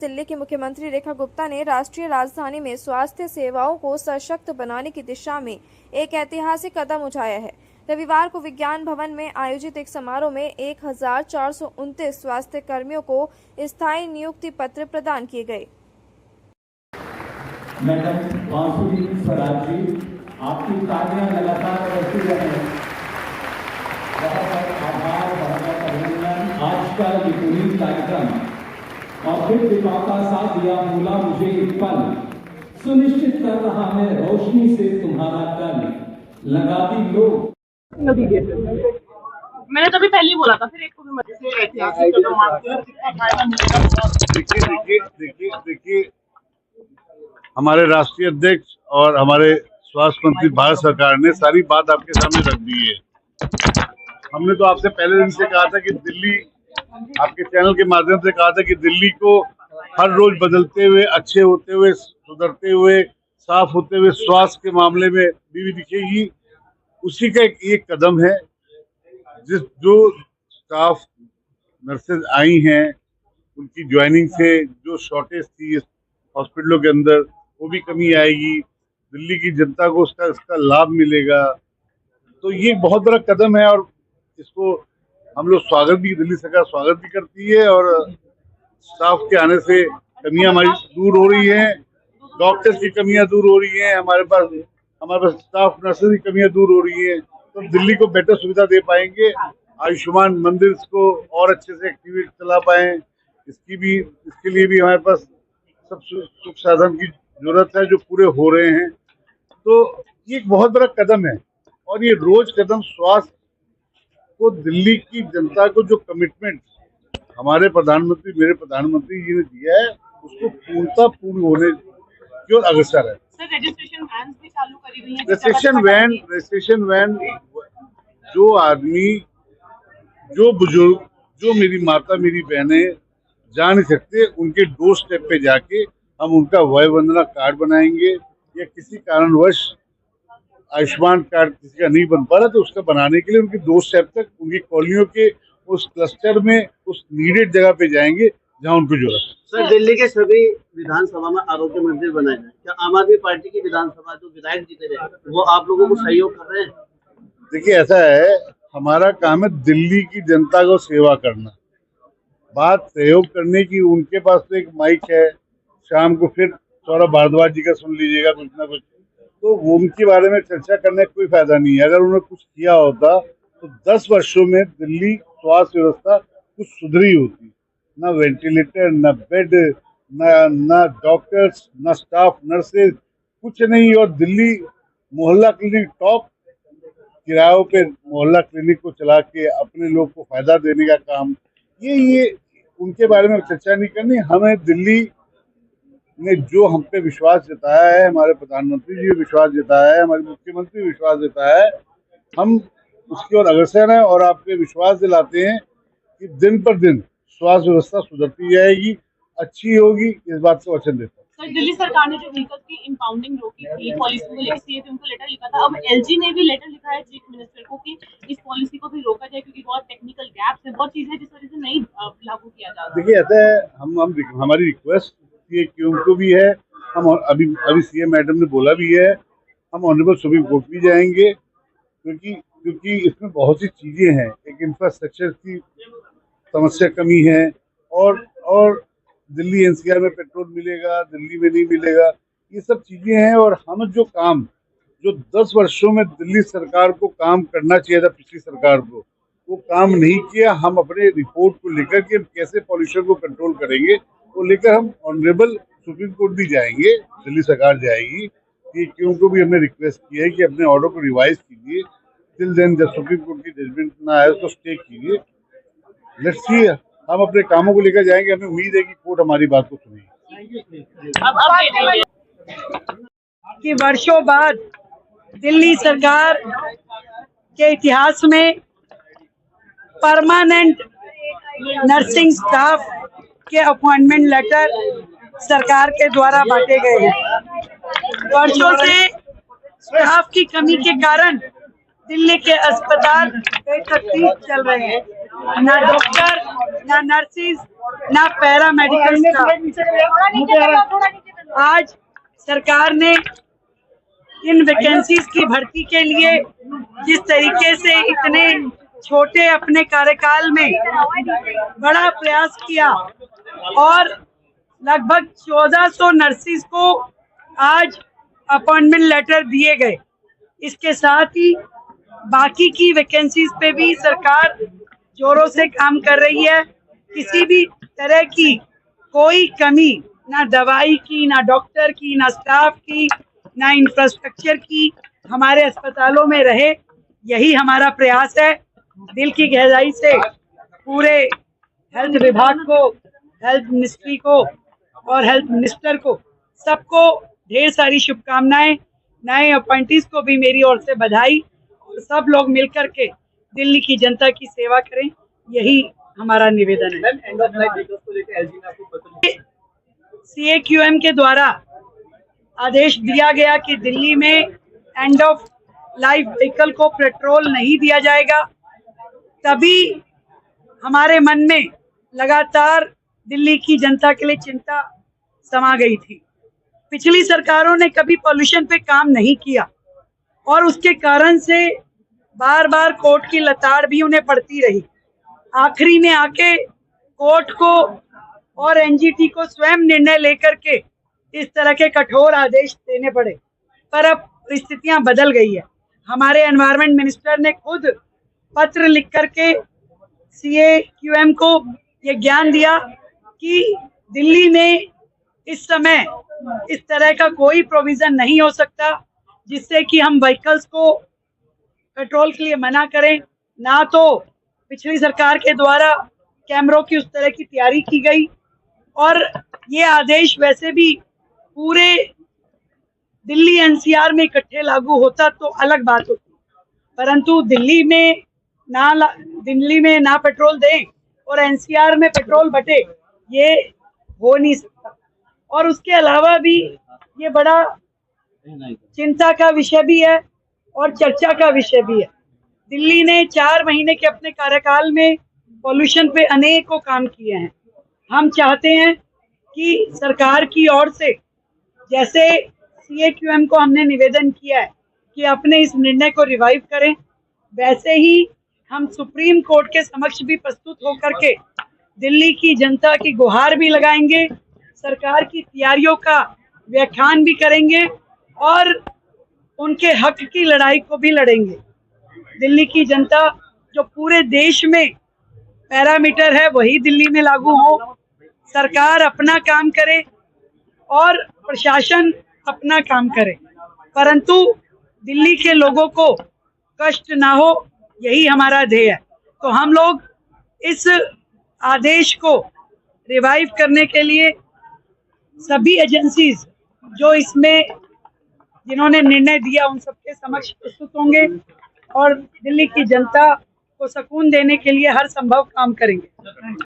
दिल्ली की मुख्यमंत्री रेखा गुप्ता ने राष्ट्रीय राजधानी में स्वास्थ्य सेवाओं को सशक्त बनाने की दिशा में एक ऐतिहासिक कदम उठाया है। रविवार को विज्ञान भवन में आयोजित एक समारोह में 1429 स्वास्थ्य कर्मियों को स्थायी नियुक्ति पत्र प्रदान किए गए। मैडम वासुदेवी स्वराज जी, आपकी तालियां लगातार बढ़ती रहें। बहुत आभार, बहुत अभिनंदन। आज का ये पूरी कार्यक्रम और फिर दिमाग का साथ दिया बोला मुझे एक पल सुनिश्चित कर रहा है रोशनी से तुम्हारा कल लगा दी लो। मैंने तभी पहले ही बोला था, फिर एक को भी देखिए हमारे राष्ट्रीय अध्यक्ष और हमारे स्वास्थ्य मंत्री भारत सरकार ने सारी बात आपके सामने रख दी है। हमने तो आपसे पहले दिन से कहा था कि दिल्ली, आपके चैनल के माध्यम से कहा था कि दिल्ली को हर रोज बदलते हुए, अच्छे होते हुए, सुधरते हुए, साफ होते हुए स्वास्थ्य के मामले में भी दिखेगी। उसी का एक कदम है। जो स्टाफ नर्सेज आई हैं उनकी ज्वाइनिंग से जो शॉर्टेज थी हॉस्पिटलों के अंदर, वो भी कमी आएगी। दिल्ली की जनता को इसका लाभ मिलेगा। तो ये बहुत बड़ा कदम है और इसको हम लोग दिल्ली सरकार स्वागत भी करती है। और स्टाफ के आने से कमियां हमारी दूर हो रही हैं, डॉक्टर्स की कमियां दूर हो रही हैं, हमारे पास स्टाफ नर्सेज की कमियां दूर हो रही हैं। तो दिल्ली को बेटर सुविधा दे पाएंगे। आयुष्मान मंदिर को और अच्छे से एक्टिवेट चला पाए, इसके लिए भी हमारे पास सब सुख साधन की जरूरत है जो पूरे हो रहे हैं। तो ये एक बहुत बड़ा कदम है और ये रोज कदम स्वास्थ्य को, दिल्ली की जनता को जो कमिटमेंट हमारे प्रधानमंत्री, मेरे प्रधानमंत्री जी ने दिया है, उसको पूर्णतः पूर्ण होने की ओर अग्रसर है। सर, रजिस्ट्रेशन वैन भी चालू करी हुई है। रजिस्ट्रेशन वैन जो आदमी, जो बुजुर्ग, जो मेरी माता, मेरी बहनें जा नहीं सकते, उनके डोर स्टेप पे जाके हम उनका वय वंदना कार्ड बनाएंगे। या किसी कारणवश आयुष्मान कार्ड किसी का नहीं बन पा रहा तो उसका बनाने के लिए उनके डोर स्टेप तक, उनकी कॉलोनियों के उस क्लस्टर में, उस नीडेड जगह पे जाएंगे जहां उनको जरूरत है। सर, दिल्ली के सभी विधानसभा में आरोग्य मंदिर बनाए जाए। क्या आम आदमी पार्टी की विधानसभा जो विधायक जीते रहे वो आप लोगों को सहयोग कर रहे हैं? देखिए, ऐसा है, हमारा काम है दिल्ली की जनता को सेवा करना। बात सहयोग करने की, उनके पास तो एक माइक है, शाम को फिर सौरभ भारद्वाज जी का सुन लीजिएगा कुछ ना कुछ, तो उनके बारे में चर्चा करने का कोई फायदा नहीं है। अगर उन्होंने कुछ किया होता तो 10 वर्षों में दिल्ली स्वास्थ्य व्यवस्था कुछ सुधरी होती। न वेंटिलेटर, न बेड, न डॉक्टर्स, न स्टाफ नर्सेज, कुछ नहीं। और दिल्ली मोहल्ला क्लिनिक, टॉप किरायों पे मोहल्ला क्लिनिक को चला के अपने लोग को फायदा देने का काम, ये उनके बारे में चर्चा नहीं करनी। हमें दिल्ली ने जो हम पे विश्वास जताया है, हमारे प्रधानमंत्री जी विश्वास जताया है, हमारे मुख्यमंत्री विश्वास जताया है, हम उसकी ओर अग्रसर हैं और आपके विश्वास दिलाते हैं कि दिन पर दिन स्वास्थ्य व्यवस्था सुधरती जाएगी, अच्छी होगी, इस बात को वचन देता हूं। सर, दिल्ली सरकार ने जो व्हीकल्स की इंपाउंडिंग रोकी थी, पॉलिसी को लेकर सीएम को लेटर लिखा था। अब एलजी ने भी लेटर लिखा है चीफ मिनिस्टर को कि इस पॉलिसी को भी रोका जाए क्योंकि बहुत टेक्निकल गैप्स है, बहुत चीजें जिस वजह से नहीं लागू किया जा रहा। देखिए, ऐसा है, हमारी रिक्वेस्ट को भी है, हम अभी सीएम मैडम ने बोला भी है, हम ऑनरेबल सुप्रीम कोर्ट भी जाएंगे क्योंकि इसमें बहुत सी चीजें हैं। एक इंफ्रास्ट्रक्चर की समस्या, कमी है और दिल्ली एनसीआर में पेट्रोल मिलेगा, दिल्ली में नहीं मिलेगा, ये सब चीजें हैं। और हम जो 10 वर्षों में दिल्ली सरकार को काम करना चाहिए था, पिछली सरकार को, वो काम नहीं किया। हम अपने रिपोर्ट को लेकर के कैसे पॉल्यूशन को कंट्रोल करेंगे वो लेकर हम ऑनरेबल सुप्रीम कोर्ट भी जाएंगे, दिल्ली सरकार जाएगी। कि क्यों को भी हमने रिक्वेस्ट की है कि अपने ऑर्डर को रिवाइज कीजिए, टिल देन जब सुप्रीम कोर्ट की जजमेंट ना आए उसको स्टे कीजिए। लेट्स सी, हम अपने कामों को लेकर जाएंगे। हमें उम्मीद है कि कोर्ट हमारी बात को सुनेगी। कि वर्षों बाद दिल्ली सरकार के इतिहास में परमानेंट नर्सिंग स्टाफ के अपॉइंटमेंट लेटर सरकार के द्वारा बांटे गए हैं। वर्षों से स्टाफ की कमी के कारण दिल्ली के अस्पताल कई तकलीफ चल रहे हैं। ना डॉक्टर, ना नर्सिस, ना पैरामेडिकल स्टाफ। आज सरकार ने इन वैकेंसीज की भर्ती के लिए जिस तरीके से इतने छोटे अपने कार्यकाल में बड़ा प्रयास किया और लगभग 1400 नर्सिस को आज अपॉइंटमेंट लेटर दिए गए। इसके साथ ही बाकी की वैकेंसीज पे भी सरकार जोरों से काम कर रही है। किसी भी तरह की कोई कमी ना दवाई की, ना डॉक्टर की, ना स्टाफ की, ना इंफ्रास्ट्रक्चर की हमारे अस्पतालों में रहे, यही हमारा प्रयास है। दिल की गहराई से पूरे हेल्थ विभाग को, हेल्थ मिनिस्ट्री को और हेल्थ मिनिस्टर को सबको ढेर सारी शुभकामनाएं। नए अपॉइंटीज को भी मेरी ओर से बधाई। सब लोग मिलकर के दिल्ली की जनता की सेवा करें, यही हमारा निवेदन है। CAQM के द्वारा आदेश दिया गया कि दिल्ली में एंड ऑफ लाइफ व्हीकल को पेट्रोल नहीं दिया जाएगा। तभी हमारे मन में लगातार दिल्ली की जनता के लिए चिंता समा गई थी। पिछली सरकारों ने कभी पॉल्यूशन पे काम नहीं किया और उसके कारण से बार बार कोर्ट की लताड़ भी उन्हें पड़ती रही। आखिरी में आके कोर्ट को और NGT को स्वयं निर्णय लेकर के इस तरह के कठोर आदेश देने पड़े। पर अब परिस्थितियां बदल गई है। हमारे एनवायरनमेंट मिनिस्टर ने खुद पत्र लिख करके CAQM को ये ज्ञान दिया कि दिल्ली में इस समय इस तरह का कोई प्रोविजन नहीं हो सकता जिससे कि हम व्हीकल्स को पेट्रोल के लिए मना करें। ना तो पिछली सरकार के द्वारा कैमरों की उस तरह की तैयारी की गई और ये आदेश वैसे भी पूरे दिल्ली NCR में इकट्ठे लागू होता तो अलग बात होती, परंतु दिल्ली में ना पेट्रोल दें और NCR में पेट्रोल बटे, ये हो नहीं सकता। और उसके अलावा भी ये बड़ा चिंता का विषय भी है और चर्चा का विषय भी है। दिल्ली ने 4 महीने के अपने कार्यकाल में पॉल्यूशन पे अनेकों काम किए हैं। हम चाहते हैं कि सरकार की ओर से जैसे CAQM को हमने निवेदन किया है कि अपने इस निर्णय को रिवाइव करें, वैसे ही हम सुप्रीम कोर्ट के समक्ष भी प्रस्तुत होकर के दिल्ली की जनता की गुहार भी लगाएंगे, सरकार की तैयारियों का व्याख्यान भी करेंगे और उनके हक की लड़ाई को भी लड़ेंगे। दिल्ली की जनता जो पूरे देश में पैरामीटर है वही दिल्ली में लागू हो, सरकार अपना काम करे और प्रशासन अपना काम करे, परंतु दिल्ली के लोगों को कष्ट ना हो, यही हमारा ध्येय है। तो हम लोग इस आदेश को रिवाइव करने के लिए सभी एजेंसीज जो इसमें जिन्होंने निर्णय दिया उन सबके समक्ष प्रस्तुत होंगे और दिल्ली की जनता को सुकून देने के लिए हर संभव काम करेंगे।